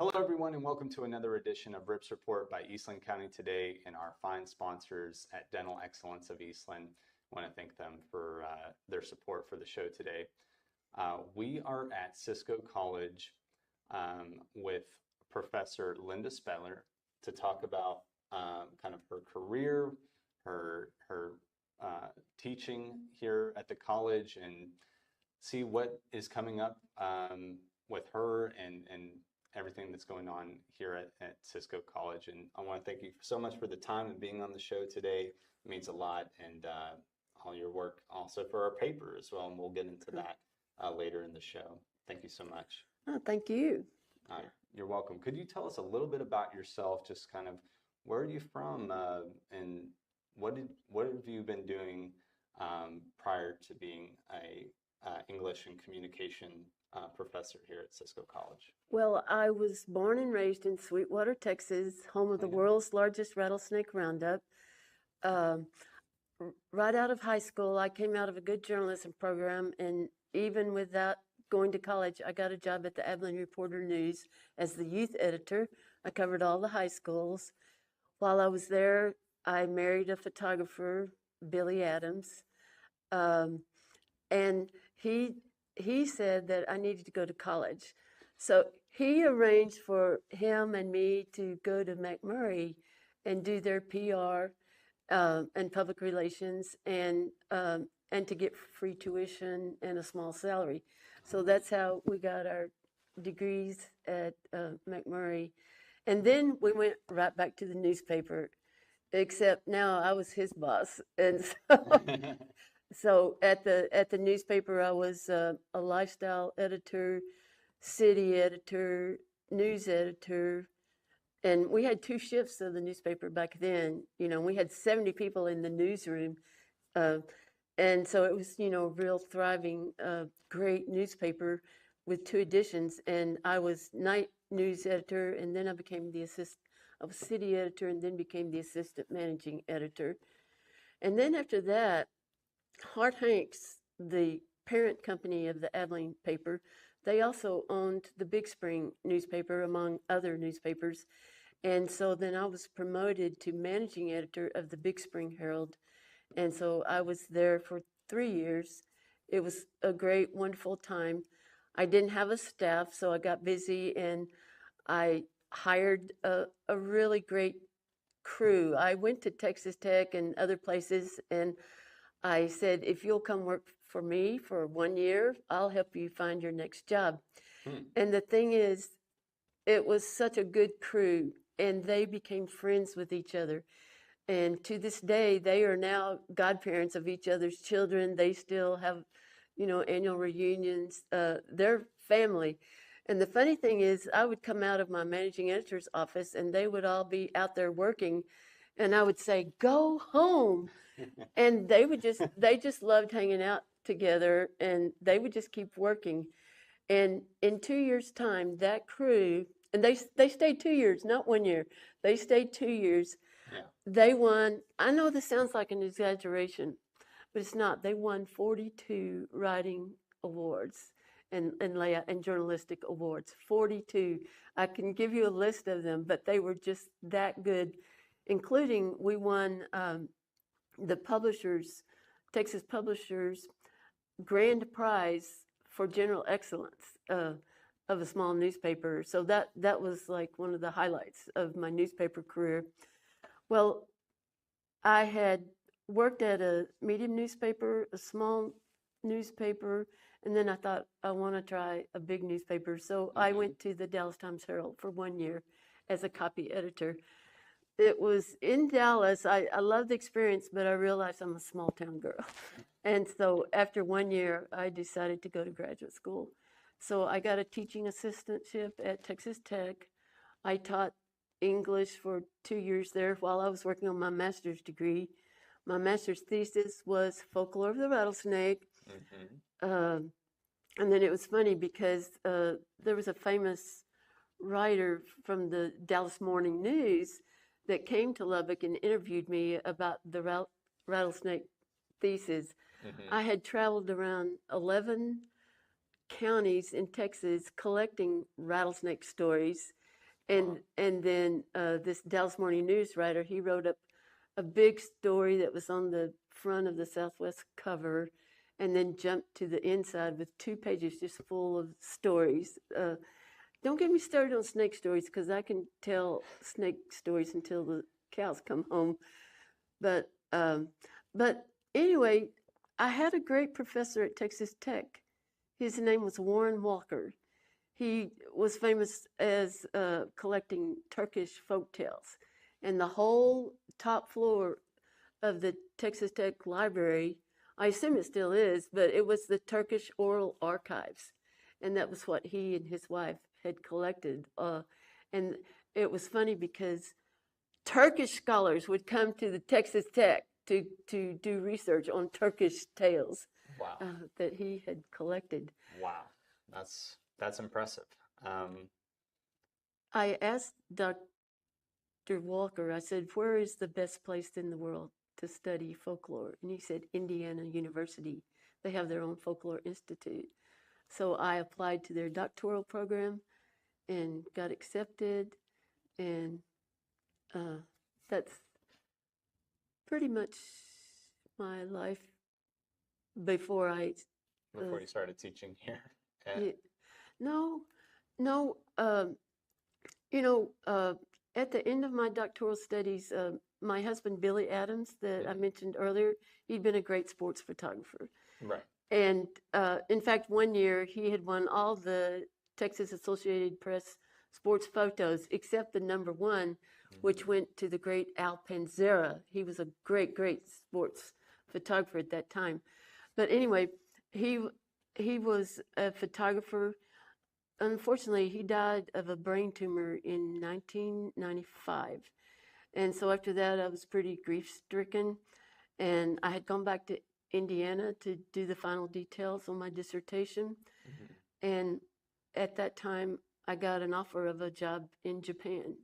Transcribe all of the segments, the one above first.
Hello, everyone, and welcome to another edition of RIPS Report by Eastland County Today and our fine sponsors at Dental Excellence of Eastland. I want to thank them for their support for the show today. We are at Cisco College with Professor Linda Spetter to talk about kind of her career, her teaching here at the college, and see what is coming up with her and everything that's going on here at Cisco College. And I want to thank you so much for the time and being on the show today. It means a lot, and all your work also for our paper as well, and we'll get into that later in the show. Thank you so much. Oh, thank you. You're welcome. Could you tell us a little bit about yourself, just kind of where are you from, and what have you been doing prior to being a English and communication professor here at Cisco College? Well, I was born and raised in Sweetwater, Texas, home of the world's largest rattlesnake roundup. Right out of high school, I came out of a good journalism program, and even without going to college, I got a job at the Abilene Reporter-News as the youth editor. I covered all the high schools. While I was there, I married a photographer, Billy Adams, and he said that I needed to go to college. So he arranged for him and me to go to McMurray and do their PR and public relations, and to get free tuition and a small salary. So that's how we got our degrees at McMurray. And then we went right back to the newspaper, except now I was his boss. And so, so at the newspaper, I was a lifestyle editor, city editor, news editor, and we had two shifts of the newspaper back then. You know, we had 70 people in the newsroom, and so it was, you know, real thriving, great newspaper with two editions. And I was night news editor, and then I became the I was city editor, and then became the assistant managing editor. And then after that, Hart Hanks, the parent company of the Abilene paper, they also owned the Big Spring newspaper, among other newspapers. And so then I was promoted to managing editor of the Big Spring Herald. And so I was there for 3 years. It was a great, wonderful time. I didn't have a staff, so I got busy, and I hired a really great crew. I went to Texas Tech and other places, and I said, if you'll come work for me for 1 year, I'll help you find your next job. And the thing is, it was such a good crew, and they became friends with each other. And to this day, they are now godparents of each other's children. They still have, you know, annual reunions. They're family. And the funny thing is, I would come out of my managing editor's office, and they would all be out there working, and I would say, go home. And they just loved hanging out together, and they would just keep working. And in 2 years' time, that crew, and they stayed 2 years, not 1 year. They stayed 2 years. Yeah. They won, I know this sounds like an exaggeration, but it's not. They won 42 writing awards and layout and journalistic awards. 42. I can give you a list of them, but they were just that good, including we won the Texas Publishers grand prize for general excellence of a small newspaper. So that was like one of the highlights of my newspaper career. Well, I had worked at a medium newspaper, a small newspaper, and then I thought, I want to try a big newspaper. So I went to the Dallas Times-Herald for 1 year as a copy editor. It was in Dallas. I loved the experience, but I realized I'm a small town girl. And so after 1 year, I decided to go to graduate school. So I got a teaching assistantship at Texas Tech. I taught English for 2 years there while I was working on my master's degree. My master's thesis was Folklore of the Rattlesnake. And then it was funny because there was a famous writer from the Dallas Morning News that came to Lubbock and interviewed me about the rattlesnake thesis. I had traveled around 11 counties in Texas collecting rattlesnake stories, And then this Dallas Morning News writer, he wrote up a big story that was on the front of the Southwest cover, and then jumped to the inside with 2 pages just full of stories. Don't get me started on snake stories, because I can tell snake stories until the cows come home. But anyway, I had a great professor at Texas Tech. His name was Warren Walker. He was famous as collecting Turkish folk tales. And the whole top floor of the Texas Tech library, I assume it still is, but it was the Turkish oral archives. And that was what he and his wife had collected. And it was funny because Turkish scholars would come to the Texas Tech to do research on Turkish tales. Wow. That he had collected. Wow, that's impressive. I asked Dr. Walker, I said, where is the best place in the world to study folklore? And he said, Indiana University. They have their own folklore institute. So I applied to their doctoral program and got accepted. And that's pretty much my life before Before you started teaching here. Yeah, no, at the end of my doctoral studies, my husband, Billy Adams, that I mentioned earlier, he'd been a great sports photographer. Right. And in fact, one year he had won all the Texas Associated Press sports photos except the number 1, which went to the great Al Panzera. He was a great sports photographer at that time. But anyway, he was a photographer. Unfortunately, he died of a brain tumor in 1995. And so after that, I was pretty grief-stricken. And I had gone back to Indiana to do the final details on my dissertation. And at that time, I got an offer of a job in Japan.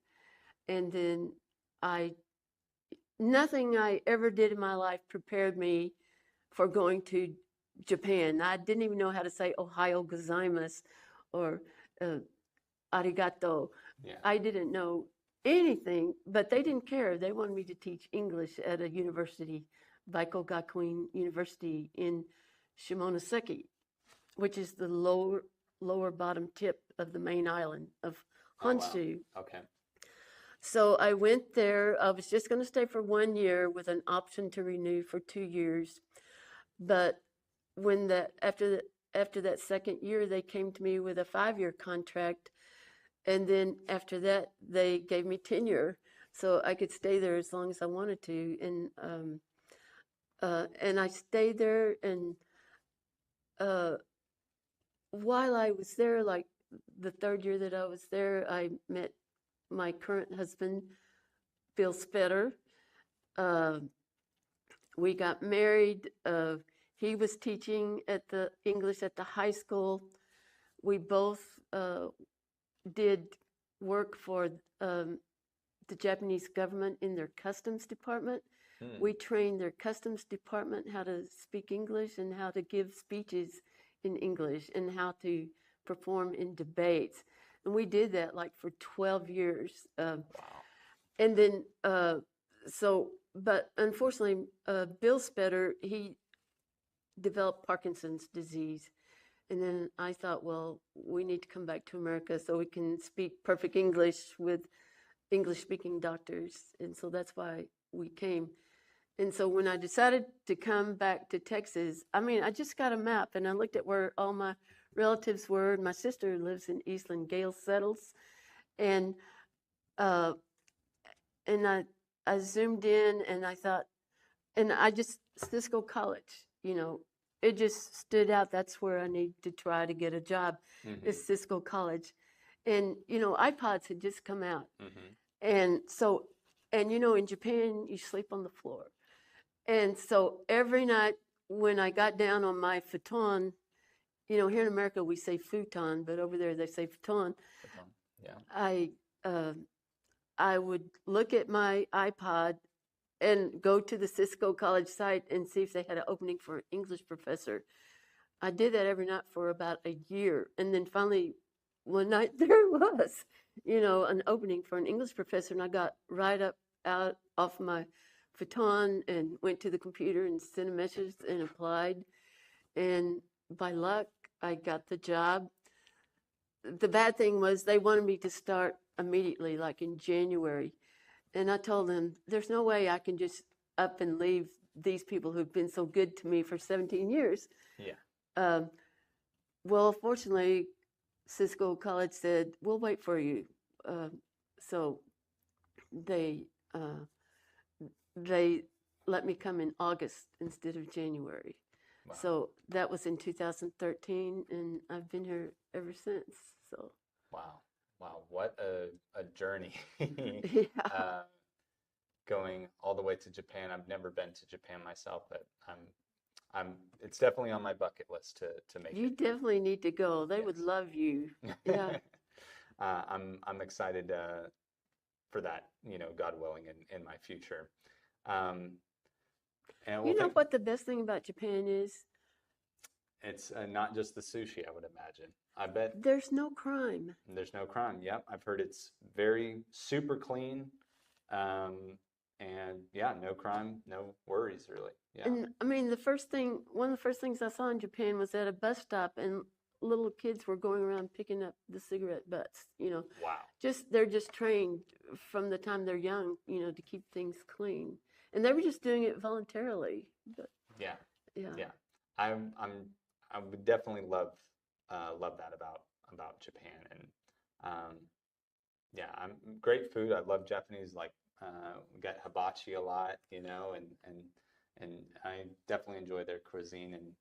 And then nothing I ever did in my life prepared me for going to Japan. I didn't even know how to say Ohayo gozaimasu or arigato. Yeah. I didn't know anything, but they didn't care. They wanted me to teach English at a university, Baiko Gakuin University in Shimonoseki, which is the lower bottom tip of the main island of Honshu. Oh, wow. Okay. So I went there. I was just going to stay for 1 year with an option to renew for 2 years. But when after that second year, they came to me with a 5-year contract. And then after that, they gave me tenure, so I could stay there as long as I wanted to. And I stayed there. And while I was there, like the 3rd year that I was there, I met my current husband, Bill Spetter. We got married. He was teaching English at the high school. We both did work for the Japanese government in their customs department. We trained their customs department how to speak English and how to give speeches in English and how to perform in debates. And we did that like for 12 years. Wow. And then, but unfortunately, Bill Spetter, he developed Parkinson's disease. And then I thought, well, we need to come back to America so we can speak perfect English with English-speaking doctors. And so that's why we came. And so when I decided to come back to Texas, I just got a map and I looked at where all my relatives were. And my sister lives in Eastland, Gale Settles. And I zoomed in and I thought, and Cisco College, it just stood out. That's where I need to try to get a job, is Cisco College. And, iPods had just come out. And so, in Japan, you sleep on the floor. And so every night when I got down on my futon, here in America, we say futon, but over there they say futon. Yeah. I would look at my iPod and go to the Cisco College site and see if they had an opening for an English professor. I did that every night for about a year. And then finally, one night there it was. an opening for an English professor, and I got right up out off my futon and went to the computer and sent a message and applied. And by luck, I got the job. The bad thing was they wanted me to start immediately, like in January. And I told them, there's no way I can just up and leave these people who've been so good to me for 17 years. Yeah. Well, fortunately, Cisco College said, we'll wait for you. So they let me come in August instead of January. Wow. So that was in 2013, and I've been here ever since. So Wow. What a journey. yeah. Going all the way to Japan. I've never been to Japan myself, but it's definitely on my bucket list to make You it. definitely need to go. They would Yes. love you. Yeah. I'm excited for that, God willing, in my future. And You know what the best thing about Japan is? it's not just the sushi, I would imagine. I bet There's no crime. there's no crime. Yep, I've heard it's very super clean, and yeah, no crime, no worries really. Yeah. And I mean, one of the first things I saw in Japan was at a bus stop, and little kids were going around picking up the cigarette butts. Wow. They're just trained from the time they're young, to keep things clean, and they were just doing it voluntarily. But Yeah. yeah, Yeah. I would definitely love that about Japan, and yeah, great food. I love Japanese, like we got hibachi a lot, and I definitely enjoy their cuisine, and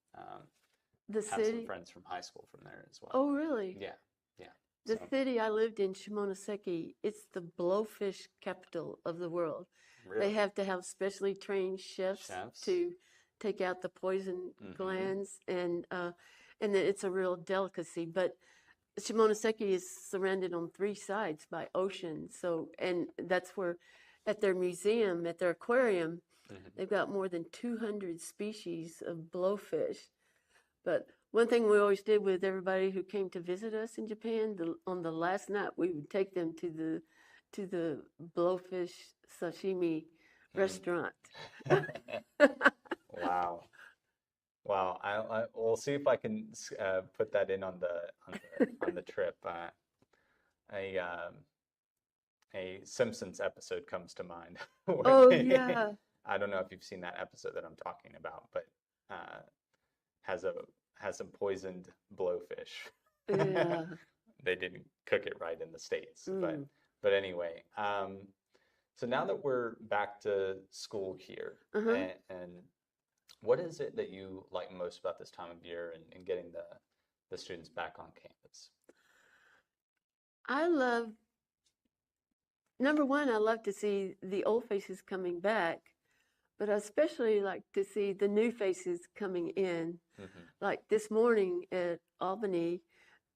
the have some city. friends from high school from there as well. Oh, really? Yeah, yeah. The So city I lived in, Shimonoseki, it's the blowfish capital of the world. They really, have to have specially trained chefs chefs. to take out the poison Mhm. glands, and then it's a real delicacy. But Shimonoseki is surrounded on three sides by ocean, and that's where, at their museum, at their aquarium, Mhm. they've got more than 200 species of blowfish. But one thing we always did with everybody who came to visit us in Japan, on the last night, we would take them to the blowfish sashimi restaurant. Wow. Wow. We'll see if I can put that in on the trip. A a Simpsons episode comes to mind where Oh yeah, I don't know if you've seen that episode that I'm talking about, but uh, has a poisoned blowfish. yeah. They didn't cook it right in the States, but Mm. anyway. So now that we're back to school here, Uh-huh. and what is it that you like most about this time of year, and getting the students back on campus? I love Number one, I love to see the old faces coming back, but I especially like to see the new faces coming in. Hmm. Like this morning at Albany,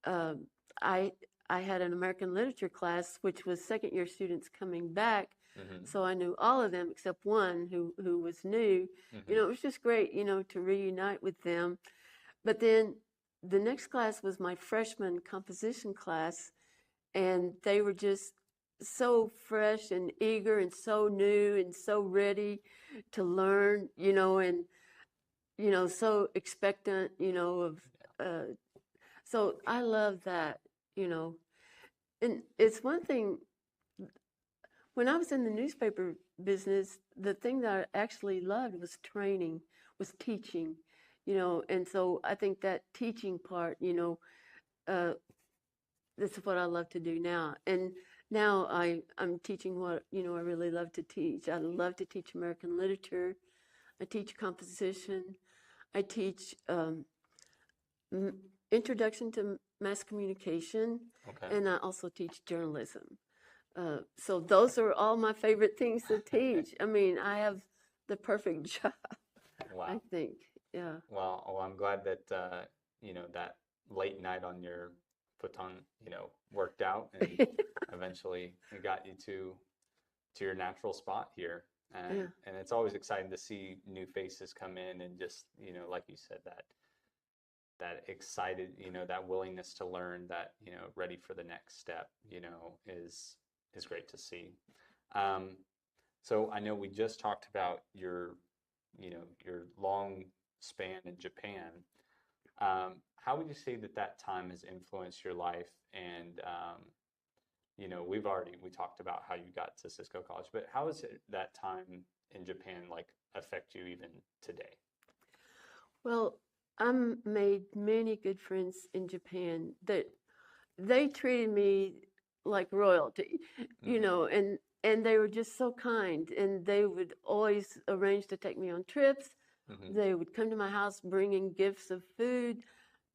um, I I had an American literature class, which was second year students coming back. Hmm. So I knew all of them except one who was new. Hmm. It was just great, to reunite with them. But then the next class was my freshman composition class, and they were just so fresh and eager and so new and so ready to learn, and so expectant, of so I love that, you know. And it's one thing, when I was in the newspaper business, the thing that I actually loved was training, was teaching, and so I think that teaching part, uh, this is what I love to do now. And now I'm teaching what, I really love to teach. I love to teach American literature. I teach composition. I teach introduction to mass communication, Okay. and I also teach journalism. So those are all my favorite things to teach. I mean, I have the perfect job, I Wow. think. Yeah. Well, I'm glad that that late night on your futon, worked out, and eventually it got you to your natural spot here. And Yeah. it's always exciting to see new faces come in, and just, like you said, that that excited, that willingness to learn, that, ready for the next step, is great to see. So I know we just talked about your long span in Japan. How would you say that time has influenced your life? And we talked about how you got to Cisco College, but how has that time in Japan like affect you even today? Well, I made many good friends in Japan that they treated me like royalty, and they were just so kind, and they would always arrange to take me on trips. They would come to my house bringing gifts of food.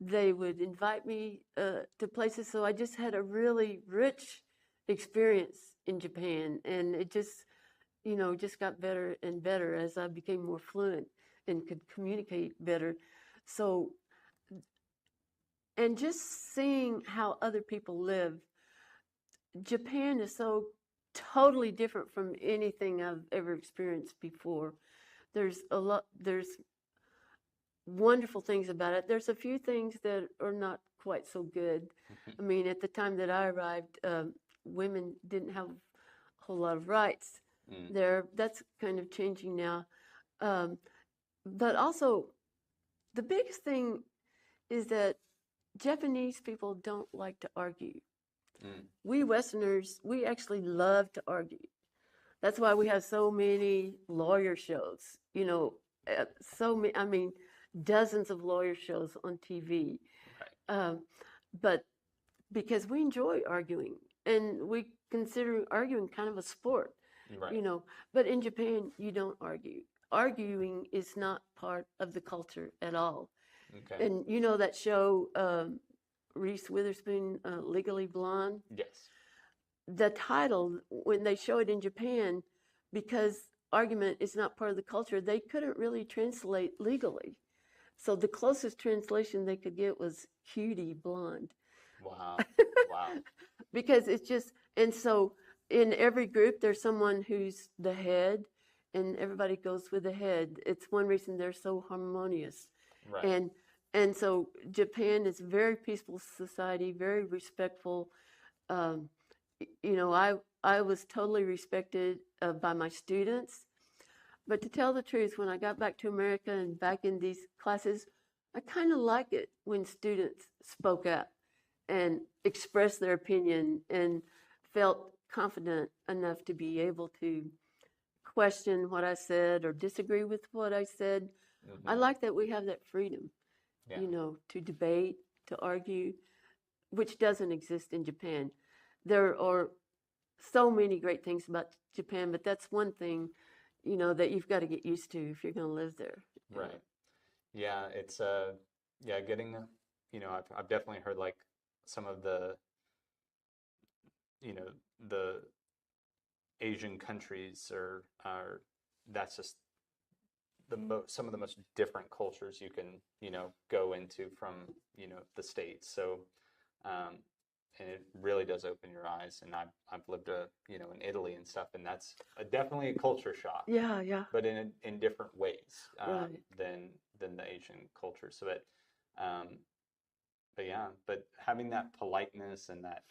They would invite me to places. So I just had a really rich experience in Japan, and it just got better and better as I became more fluent and could communicate better. So, and just seeing how other people live, Japan is so totally different from anything I've ever experienced before. There's wonderful things about it. There's a few things that are not quite so good. I mean, at the time that I arrived, women didn't have a whole lot of rights there. That's kind of changing now. But also, the biggest thing is that Japanese people don't like to argue. We Westerners, we actually love to argue. That's why we have so many lawyer shows, I mean, dozens of lawyer shows on TV. Right. But because we enjoy arguing and we consider arguing kind of a sport, Right. But in Japan, you don't argue. Arguing is not part of the culture at all. Okay. And that show, Reese Witherspoon, Legally Blonde? Yes. The title, when they show it in Japan, because argument is not part of the culture, they couldn't really translate legally. So the closest translation they could get was Cutie Blonde. Wow. Wow. Because it's just, and so in every group, there's someone who's the head, and everybody goes with the head. It's one reason they're so harmonious. Right. And so Japan is a very peaceful society, very respectful. I was totally respected by my students. But to tell the truth, when I got back to America and back in these classes, I kind of like it when students spoke up and expressed their opinion and felt confident enough to be able to question what I said or disagree with what I said. I like that we have that freedom, to debate, to argue, which doesn't exist in Japan. There are so many great things about Japan, but that's one thing, that you've got to get used to if you're going to live there. Right. Yeah, it's getting I've definitely heard like some of the the Asian countries are that's just some of the most different cultures you can go into from the States. So and it really does open your eyes. And I've lived in Italy and stuff, and that's definitely a culture shock. Yeah, yeah. But in different ways Right. than the Asian culture. So but having that politeness and that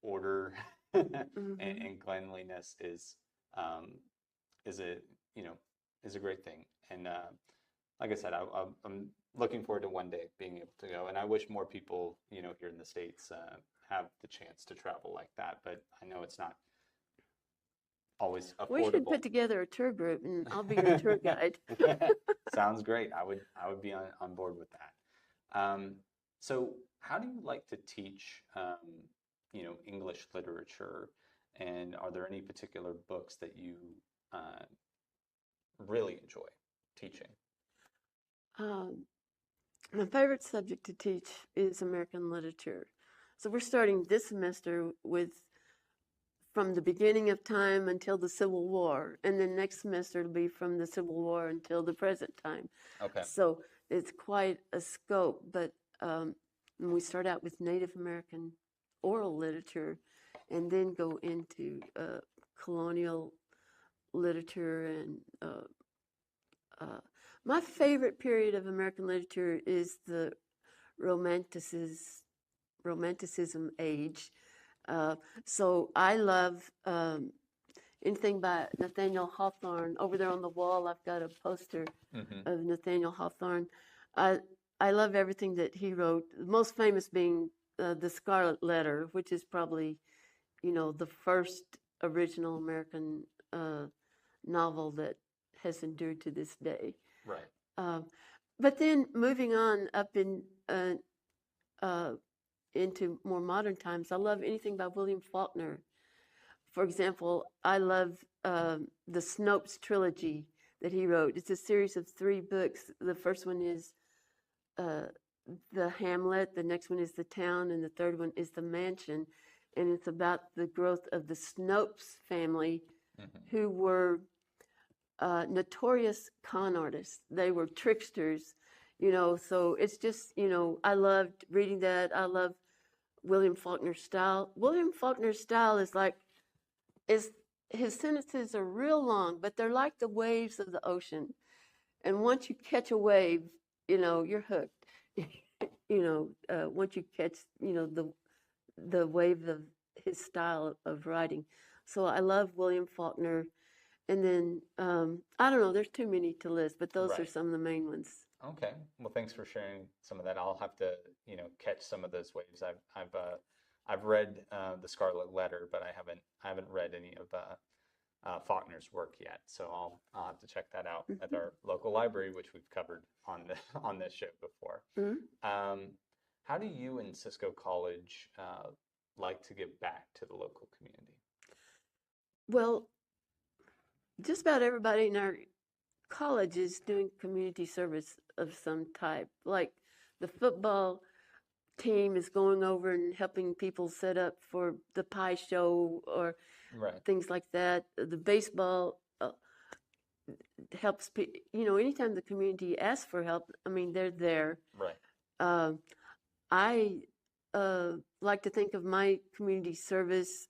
order and cleanliness is a great thing. And like I said, I'm looking forward to one day being able to go. And I wish more people here in the States have the chance to travel like that. But I know it's not always affordable. We should put together a tour group, and I'll be your tour guide. Sounds great. I would be on board with that. So how do you like to teach English literature, and are there any particular books that you really enjoy teaching? My favorite subject to teach is American literature. So we're starting this semester with from the beginning of time until the Civil War, and then next semester it'll be from the Civil War until the present time. Okay. So it's quite a scope, but we start out with Native American oral literature and then go into colonial literature and My favorite period of American literature is the romanticism age. So I love anything by Nathaniel Hawthorne. Over there on the wall, I've got a poster of Nathaniel Hawthorne. I I love everything that he wrote. The most famous being The Scarlet Letter, which is probably, the first original American novel that has endured to this day. Right. But then moving on up uh, into more modern times, I love anything by William Faulkner. For example, I love the Snopes trilogy that he wrote. It's a series of 3 books. The first one is the Hamlet, the next one is the Town, and the third one is the Mansion. And it's about the growth of the Snopes family, who were notorious con artists. They were tricksters, so it's just, I loved reading that. I love William Faulkner's style. William Faulkner's style is his sentences are real long, but they're like the waves of the ocean. And once you catch a wave, you're hooked. Once you catch, the wave of his style of writing. So I love William Faulkner. And then, I don't know, there's too many to list, but those are Right. some of the main ones. Okay. Well, thanks for sharing some of that. I'll have to, catch some of those waves. I've read The Scarlet Letter, but I haven't read any of Faulkner's work yet. So I'll have to check that out at our local library, which we've covered on on this show before. How do you and Cisco College like to give back to the local community? Well, just about everybody in our college is doing community service of some type. Like the football team is going over and helping people set up for the pie show or Right. things like that. The baseball helps people, anytime the community asks for help, I mean, they're there. Right. I like to think of my community service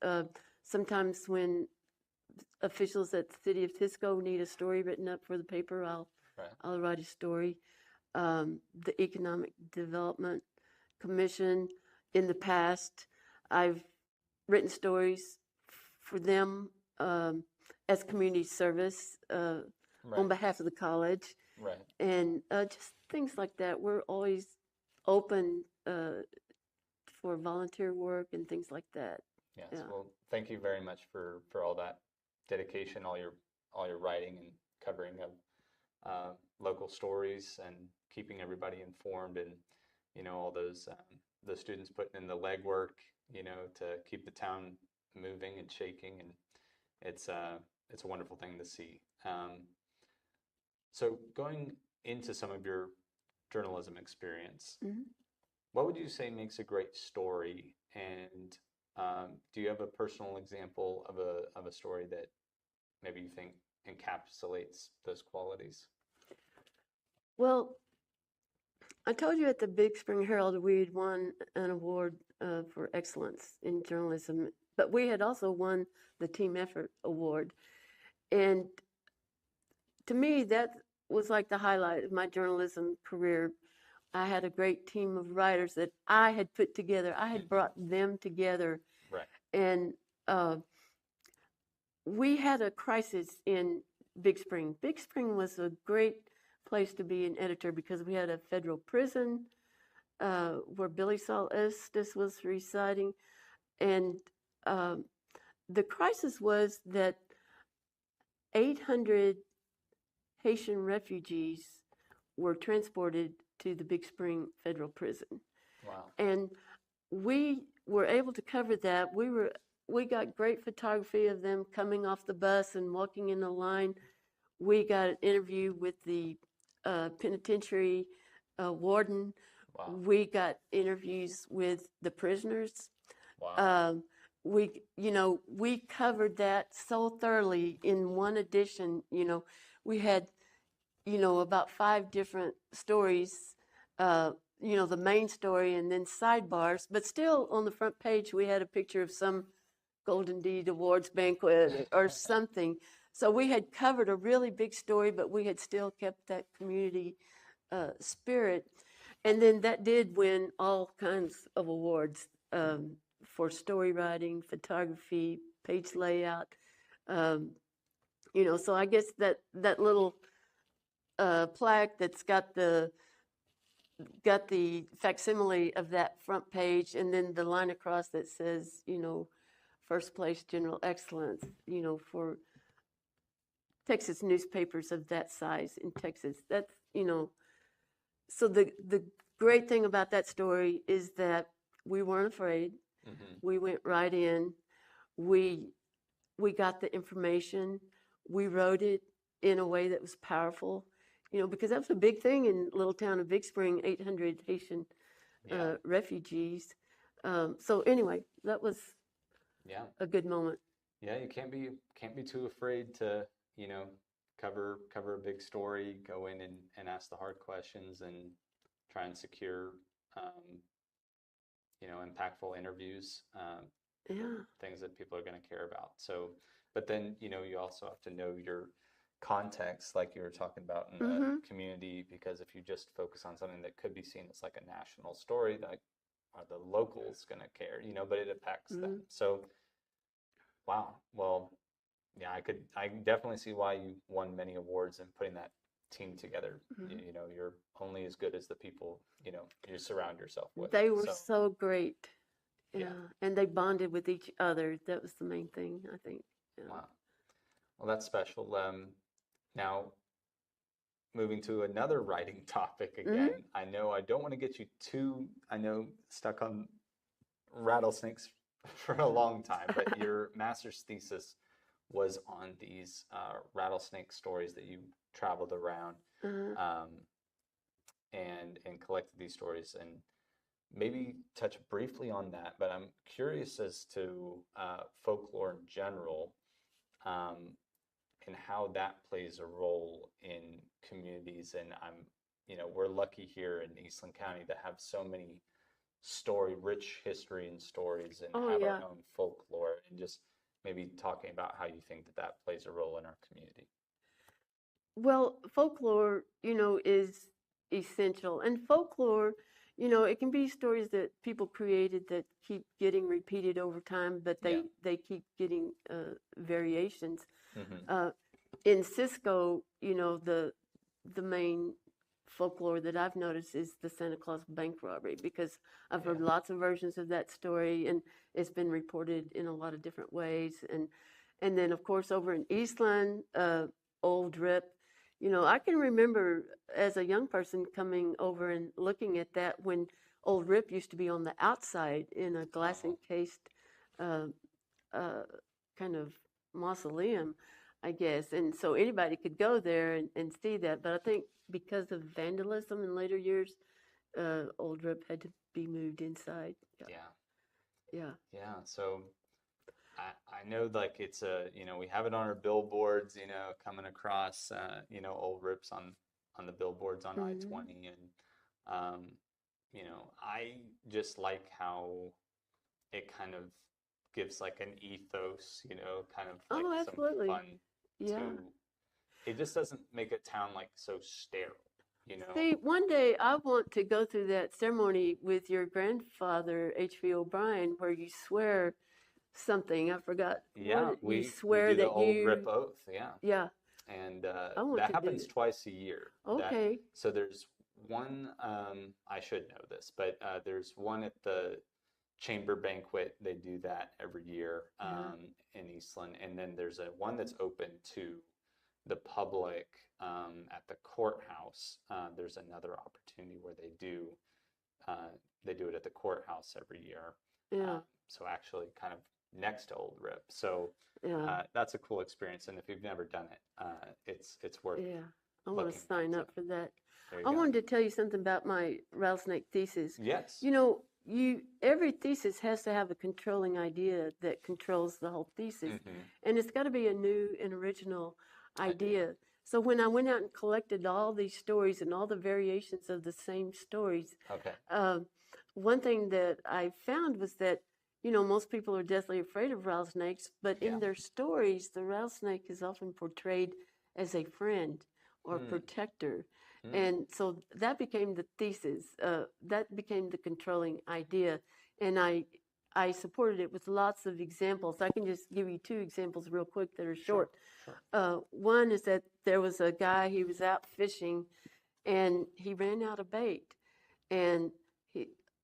sometimes when officials at the city of Cisco need a story written up for the paper, I'll write a story. The Economic Development Commission, in the past, I've written stories for them as community service on behalf of the college. Right. And just things like that. We're always open for volunteer work and things like that. Yes. Yeah. Well, thank you very much for all that dedication, all your writing and covering of local stories and keeping everybody informed, and all those students putting in the legwork, to keep the town moving and shaking, and it's a wonderful thing to see. So going into some of your journalism experience, what would you say makes a great story? And do you have a personal example of a story that maybe you think encapsulates those qualities? Well, I told you at the Big Spring Herald we had won an award for excellence in journalism, but we had also won the Team Effort Award. And to me, that was like the highlight of my journalism career. I had a great team of writers that I had put together. I had brought them together. Right. And we had a crisis in Big Spring. Big Spring was a great place to be an editor because we had a federal prison where Billy Saul Estes was residing. And the crisis was that 800 Haitian refugees were transported to the Big Spring federal prison. Wow. And we were able to cover that. We got great photography of them coming off the bus and walking in the line. We got an interview with the penitentiary warden. Wow. We got interviews with the prisoners. Wow. We covered that so thoroughly in one edition. We had about 5 different stories, the main story and then sidebars, but still on the front page we had a picture of some Golden Deed Awards banquet or something. So we had covered a really big story, but we had still kept that community spirit. And then that did win all kinds of awards for story writing, photography, page layout. Um, so I guess that little plaque that's got the facsimile of that front page, and then the line across that says, first place general excellence, for Texas newspapers of that size in Texas. That's, so the great thing about that story is that we weren't afraid. We went right in. We got the information. We wrote it in a way that was powerful, because that was a big thing in little town of Big Spring, 800 Haitian refugees. So anyway, that was a good moment. Yeah, you can't be too afraid to, cover a big story, go in and ask the hard questions and try and secure impactful interviews, things that people are going to care about. So, but then, you also have to know your context, like you were talking about in the community, because if you just focus on something that could be seen as like a national story, like, are the locals going to care, but it affects them. So, wow. Well, yeah, I definitely see why you won many awards and putting that team together. You're only as good as the people, you surround yourself with. They were so great. Yeah. And they bonded with each other. That was the main thing, I think. Yeah. Wow. Well, that's special. Now, moving to another writing topic again. I know I don't want to get you too, stuck on rattlesnakes for a long time, but your master's thesis was on these rattlesnake stories that you traveled around and collected these stories, and maybe touch briefly on that. But I'm curious as to folklore in general, and how that plays a role in communities. And we're lucky here in Eastland County to have so many rich history and stories, and have our own folklore, and just maybe talking about how you think that plays a role in our community. Well, folklore, is essential. And folklore, it can be stories that people created that keep getting repeated over time, but they keep getting variations. In Cisco, the main folklore that I've noticed is the Santa Claus bank robbery, because I've heard lots of versions of that story, and it's been reported in a lot of different ways. And then, of course, over in Eastland, Old Rip, I can remember as a young person coming over and looking at that when Old Rip used to be on the outside in a glass encased kind of mausoleum, I guess. And so anybody could go there and see that. But I think because of vandalism in later years, Old Rip had to be moved inside. Yeah. So I know, like, it's we have it on our billboards, coming across, Old Rips on the billboards on I-20. And, I just like how it kind of gives like an ethos, kind of like absolutely. some fun it just doesn't make a town like so sterile, See, one day I want to go through that ceremony with your grandfather, H.V. O'Brien, where you swear something. I forgot. Yeah, you swear we do the that Old Rip Oath. Yeah. And that happens twice a year. Okay. So there's one, I should know this, but there's one at the Chamber Banquet. They do that every year in Eastland. And then there's one that's open to the public at the courthouse. There's another opportunity where they do it at the courthouse every year. Yeah. So actually kind of next to Old Rip. So that's a cool experience. And if you've never done it, it's worth it. I want to sign up for that. I wanted to tell you something about my rattlesnake thesis. Yes. Every thesis has to have a controlling idea that controls the whole thesis. And it's got to be a new and original idea. So when I went out and collected all these stories and all the variations of the same stories, one thing that I found was that, most people are deathly afraid of rattlesnakes, but Yeah. in their stories, the rattlesnake is often portrayed as a friend or Mm, protector. mm, And so that became the thesis, that became the controlling idea. And I supported it with lots of examples. I can just give you two examples real quick that are sure, short. sure. One is that there was a guy, he was out fishing and he ran out of bait. And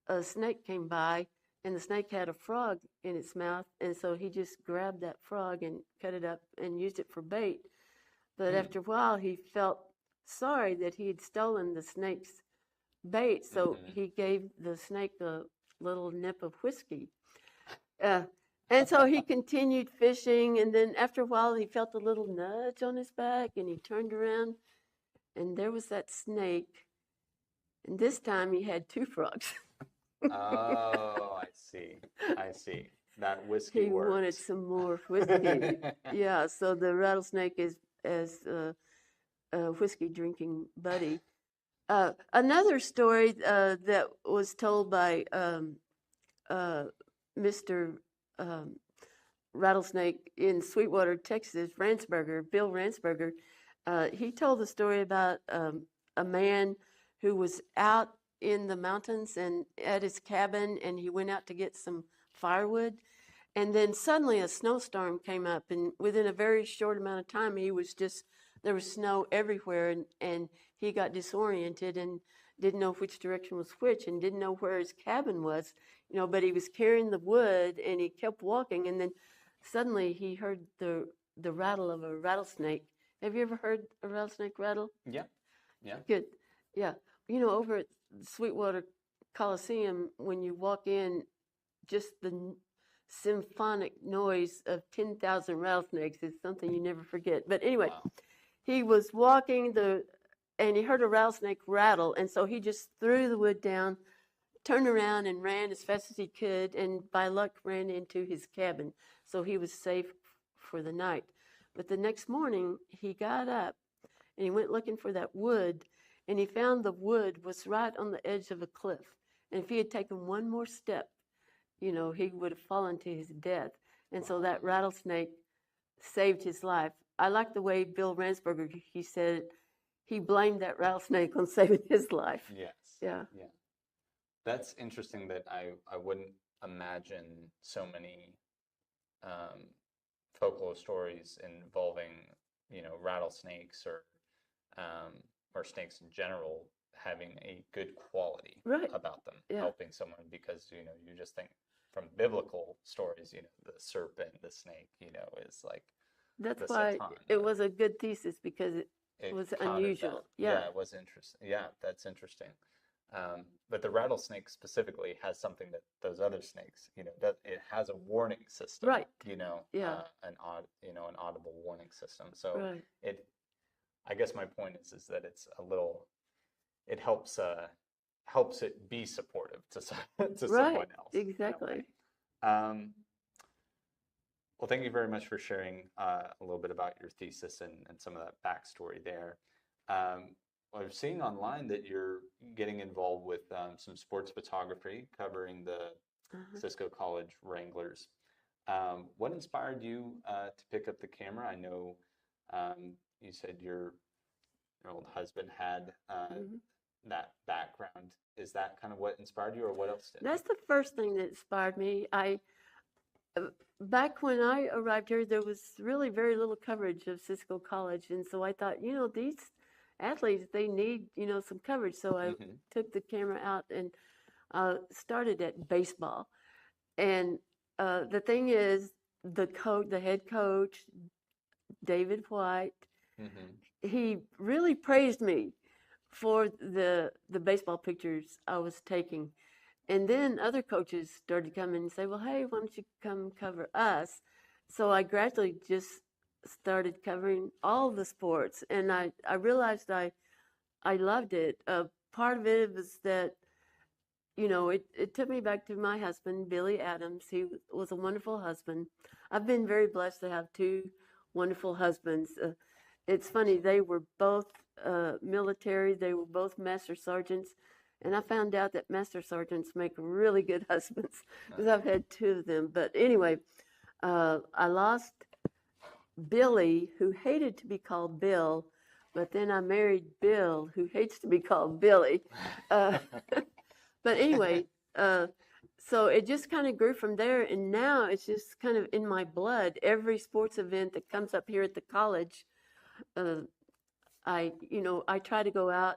a snake came by, and the snake had a frog in its mouth. And so he just grabbed that frog and cut it up and used it for bait. But Mm, after a while, he felt sorry that he had stolen the snake's bait. So mhm. he gave the snake a little nip of whiskey. Uh, and so he continued fishing, and then after a while, he felt a little nudge on his back, and he turned around, and there was that snake. And this time he had two frogs. Oh, I see. I see. That whiskey He wanted worked. some more whiskey. Yeah, so the rattlesnake is as a whiskey drinking buddy. Another story that was told by uh, Mr. Um, Rattlesnake in Sweetwater, Texas, Bill Ransberger. He told the story about a man who was out in the mountains and at his cabin, and he went out to get some firewood. And then suddenly a snowstorm came up, and within a very short amount of time, there was snow everywhere, and he got disoriented and didn't know which direction was which and didn't know where his cabin was, but he was carrying the wood and he kept walking, and then suddenly he heard the rattle of a rattlesnake. Have you ever heard a rattlesnake rattle? Yeah, yeah. Good. Yeah. Over at Sweetwater Coliseum, when you walk in, just the symphonic noise of 10,000 rattlesnakes is something you never forget. But anyway, Wow. he was walking and he heard a rattlesnake rattle, and so he just threw the wood down, turned around, and ran as fast as he could, and by luck ran into his cabin. So he was safe for the night. But the next morning, he got up and he went looking for that wood, and he found the wood was right on the edge of a cliff. And if he had taken one more step, he would have fallen to his death. And so that Wow. rattlesnake saved his life. I like the way Bill Ransberger, he said he blamed that rattlesnake on saving his life. Yes. Yeah. Yeah. That's interesting that I wouldn't imagine so many um, folklore stories involving, rattlesnakes or snakes in general having a good quality Right. about them, Yeah. helping someone because, you just think from biblical stories, the serpent, the snake, is like That's the why Satan. it was a good thesis because it was countered unusual. that. Yeah. It was interesting. Yeah, that's interesting. But the rattlesnake specifically has something that those other snakes, that it has a warning system, Right. Yeah. an audible warning system. So Right. I guess my point is that it's a little, it helps it be supportive to to Right. someone else. in a Exactly. way. Well, thank you very much for sharing a little bit about your thesis and some of that backstory there. Well, I've seen online that you're getting involved with some sports photography covering the Cisco College Wranglers. What inspired you to pick up the camera? I know you said your old husband had that background. Is that kind of what inspired you, or what else did? That's the first thing that inspired me. Back when I arrived here, there was really very little coverage of Cisco College, and so I thought, these athletes, they need, some coverage. So I took the camera out and started at baseball. And the thing is, the head coach, David White, he really praised me for the baseball pictures I was taking. And then other coaches started coming and say, well, hey, why don't you come cover us? So I gradually just started covering all the sports, and I realized I loved it. Part of it was that, it took me back to my husband, Billy Adams. He was a wonderful husband. I've been very blessed to have two wonderful husbands. It's funny, they were both military, they were both master sergeants, And I found out that master sergeants make really good husbands because I've had two of them. But anyway, I lost Billy, who hated to be called Bill, but then I married Bill, who hates to be called Billy. Uh, but anyway, so it just kind of grew from there, and now it's just kind of in my blood. Every sports event that comes up here at the college, uh, I try to go out.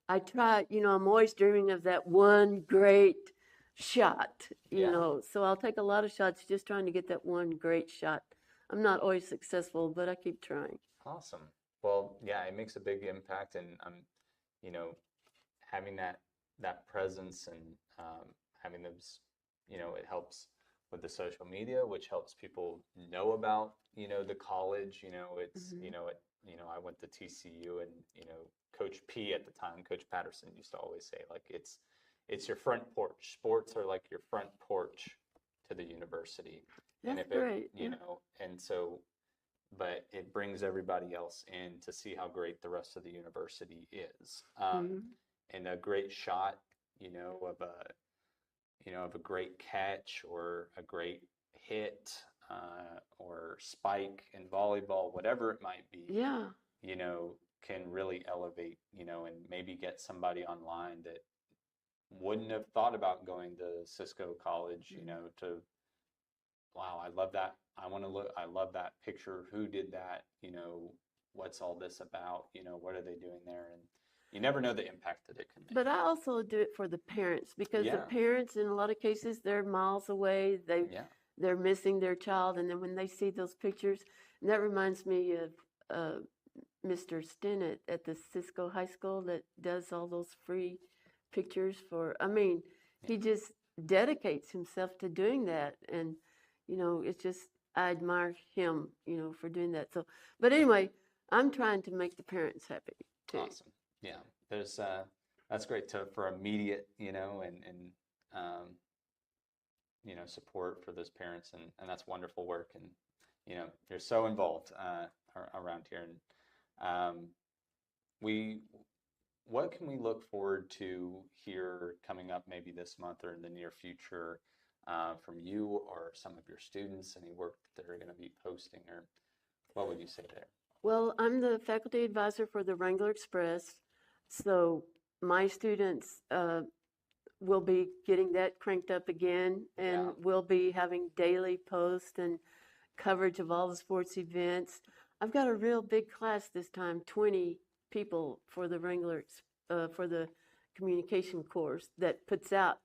I'm always dreaming of that one great shot, Yeah. so I'll take a lot of shots just trying to get that one great shot. I'm not always successful, but I keep trying. Awesome. Well, yeah, it makes a big impact, and you know, having that presence and having those, it helps with the social media, which helps people know about, the college. It's, Hmm. I went to TCU, and Coach P at the time, Coach Patterson used to always say, like, it's your front porch. Sports are like your front porch to the university, and That's if it, great. Yeah. and so but it brings everybody else in to see how great the rest of the university is. Hmm. And a great shot, you know, of a of a great catch or a great hit or spike in volleyball, whatever it might be, Yeah. can really elevate, and maybe get somebody online that wouldn't have thought about going to Cisco College, to wow, I love that. I love that picture. Who did that? What's all this about? What are they doing there? And you never know the impact that it can make. But I also do it for the parents because the Yeah, parents, in a lot of cases, they're miles away. yeah, They're missing their child, and then when they see those pictures, and that reminds me of uh, Mr. Stinnett at the Cisco High School that does all those free pictures for. I mean, yeah. he just dedicates himself to doing that, and it's just I admire him, for doing that. So, but anyway, I'm trying to make the parents happy too. Awesome. Yeah, there's that's great to for immediate, and um, support for those parents, and that's wonderful work, and you're so involved around here, and um, we what can we look forward to here coming up maybe this month or in the near future from you or some of your students? Any work that they're going to be posting, or what would you say there? Well, I'm the faculty advisor for the Wrangler Express, so my students will be getting that cranked up again, Yeah. and we'll be having daily posts and coverage of all the sports events. I've got a real big class this time, 20 people for the for the communication course that puts out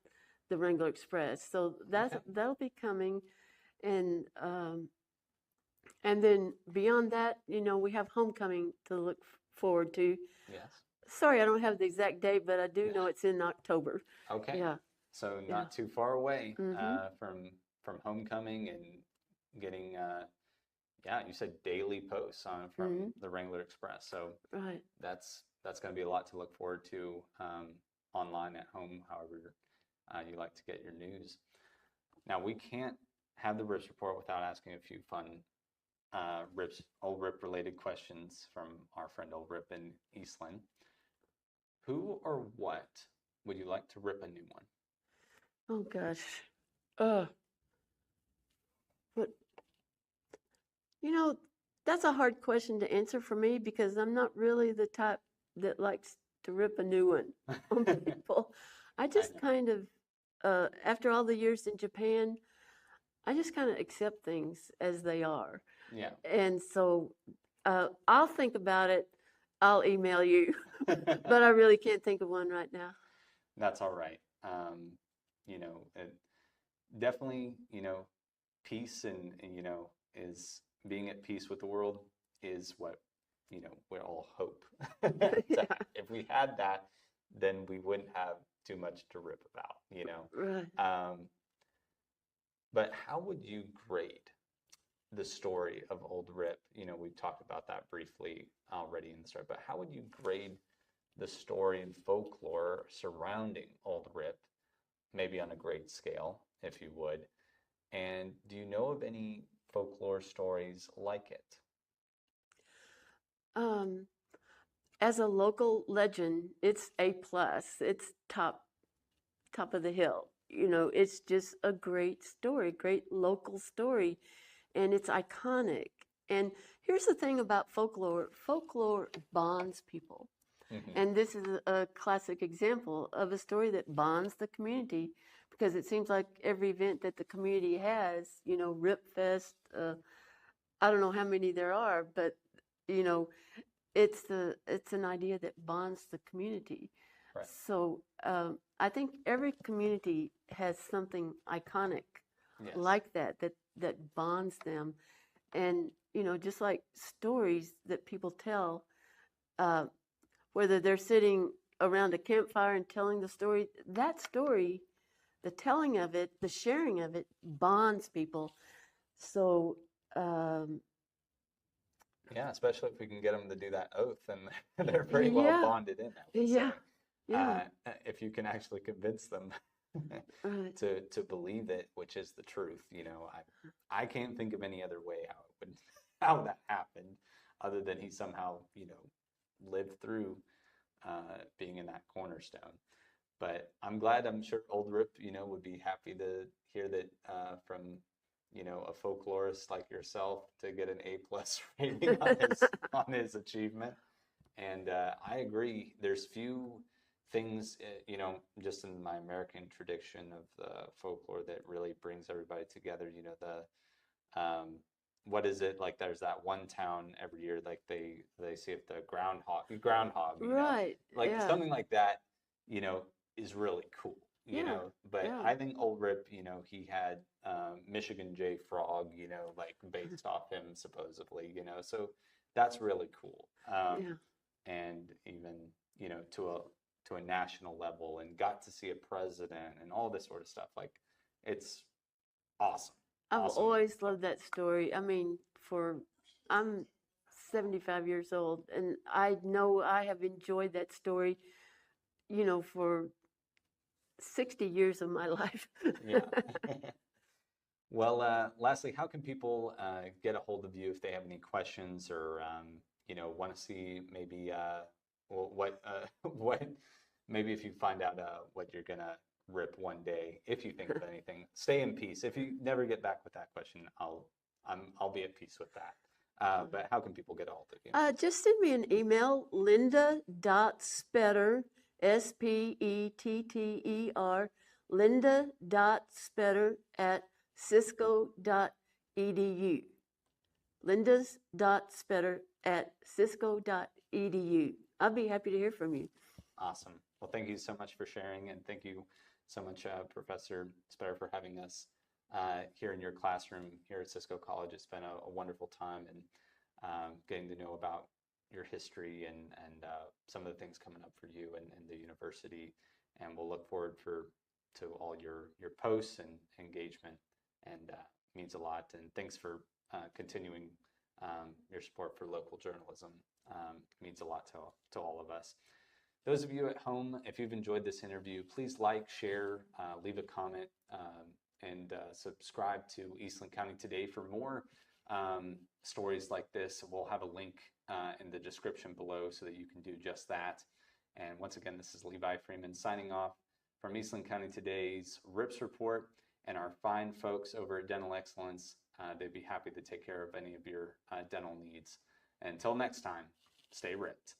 the Wrangler Express. So Okay. that'll be coming, and then beyond that, we have homecoming to look forward to. Yes. Sorry, I don't have the exact date, but I do know it's in October. Okay. Yeah, So yeah. not too far away Mm-hmm. from homecoming and getting yeah, you said daily posts on Mm-hmm. from the Wrangler Express. So Right. that's going to be a lot to look forward to online at home, however you like to get your news. Now we can't have the Rips report without asking a few fun old Rip related questions from our friend Old Rip in Eastland. Who or what would you like to rip a new one? Oh gosh. Uh, but you know, that's a hard question to answer for me because I'm not really the type that likes to rip a new one on people. I I just know. kind of, after all the years in Japan, I just kind of accept things as they are. Yeah. And so I'll think about it. I'll email you, but I really can't think of one right now. That's all right. Definitely, peace and is being at peace with the world is what, we all hope. Yeah, If we had that, then we wouldn't have too much to rip about. right. But how would you grade the story of Old Rip? We've talked about that briefly already in the story, but how would you grade the story and folklore surrounding Old Rip, maybe on a grade scale, if you would? And do you know of any folklore stories like it? Um, as a local legend, it's A plus. It's top of the hill. You know, it's just a great story, great local story, and it's iconic. And here's the thing about folklore: folklore bonds people. Hmm. And this is a classic example of a story that bonds the community, because it seems like every event that the community has, you know, Rip Fest, I don't know how many there are, but you know, it's an idea that bonds the community. Right. So I think every community has something iconic Yes. like that bonds them, and you know, just like stories that people tell, uh, whether they're sitting around a campfire and telling the story, that story, the telling of it, the sharing of it, bonds people. So um, Yeah, especially if we can get them to do that oath, and they're pretty well yeah, bonded in, I would yeah, say. yeah, If you can actually convince them right. to believe it, which is the truth, you know, I can't think of any other way how it would how that happened, other than he somehow, you know, lived through being in that cornerstone. But I'm glad, I'm sure old Rip, you know, would be happy to hear that from, you know, a folklorist like yourself to get an A plus rating on his achievement. And I agree. There's few things, you know, just in my American tradition of the folklore that really brings everybody together. You know, what is it like? There's that one town every year, like they see if the groundhog, you know, Right. like Yeah. something like that, you know, is really cool. You Yeah. know, but Yeah. I think Old Rip, you know, he had Michigan J Frog, you know, like based off him supposedly, you know, so that's really cool. Yeah. And even, you know, to a national level, and got to see a president and all this sort of stuff. Like, it's awesome. I've Awesome. always loved that story. I mean, I'm 75 years old, and I know I have enjoyed that story, you know, for 60 years of my life. Yeah. Well, lastly, how can people get a hold of you if they have any questions, or you know, want to see maybe what what maybe if you find out what you're gonna rip one day, if you think of anything, stay in peace. If you never get back with that question, I'll be at peace with that. But how can people get a hold of you? Just send me an email, linda.spetter, Spetter, linda.spetter at cisco.edu. Linda's.spetter at cisco.edu. I'll be happy to hear from you. Awesome. Well, thank you so much for sharing, and thank you so much, Professor Spetter, for having us here in your classroom here at Cisco College. It's been a wonderful time, and getting to know about your history and some of the things coming up for you and the university. And we'll look forward to all your posts and engagement, and means a lot. And thanks for continuing your support for local journalism. Means a lot to all of us. Those of you at home, if you've enjoyed this interview, please like, share, leave a comment, and subscribe to Eastland County Today for more stories like this. We'll have a link in the description below so that you can do just that. And once again, this is Levi Freeman signing off from Eastland County Today's RIPS Report, and our fine folks over at Dental Excellence. They'd be happy to take care of any of your dental needs. Until next time, stay ripped.